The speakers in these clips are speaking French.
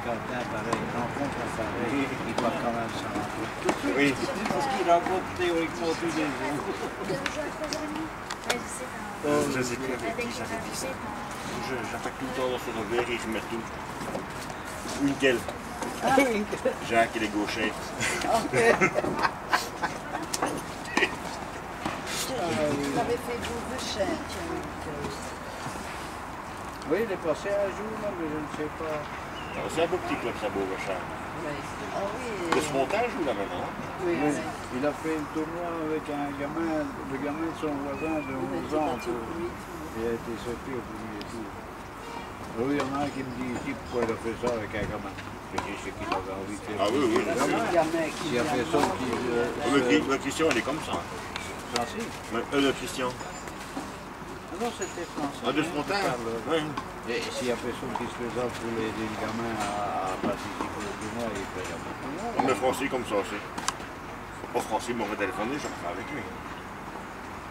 quelqu'un pareil, rencontre un pareil, il doit quand même s'en rendre compte. Oui. Parce qu'il rencontre théoriquement tous les jours. Je sais plus avec qui j'avais dit ça. J'attaque tout le temps dans son revers, il remet tout. Winkel. Ah oui. Jacques, il est gaucher. Vous avez fait Beauvechin, Oui, il est passé un jour, là, mais je ne sais pas. C'est un beau petit club, ça, Beauvechin. Ah oui. Le montage ou là maintenant? Oui, Oui. Il a fait un tournoi avec un gamin, le gamin de son voisin de 11 ans. Il a été sauté au premier tour. Oui, il y en a un qui me dit ici pourquoi il a fait ça avec un gamin. Je dis c'est qu'il avait envie de faire. Ah oui, oui. Il a fait ça Le Christian, il est comme ça. Francis. Le Christian. Ah non, c'était Francis. Ah, de spontané? Oui. Et s'il y a personne qui se présente pour aider le gamin à participer au tournoi, il fait jamais. Mais Francis, comme ça aussi. Oh, Francis m'aurait téléphoné, j'en ferai avec lui.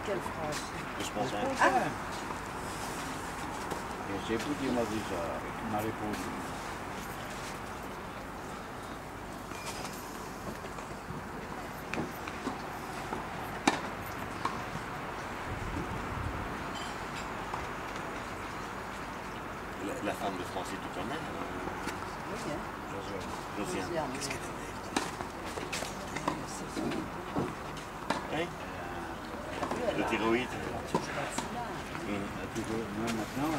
Quelle France? Le spontané. Et c'est vous qui m'a dit ça, qui m'a répondu. La femme de Francis, tout quand même. Oui, hein. Josiane. Qu'est-ce qu'elle est? Hein? Le thyroïde. Maintenant,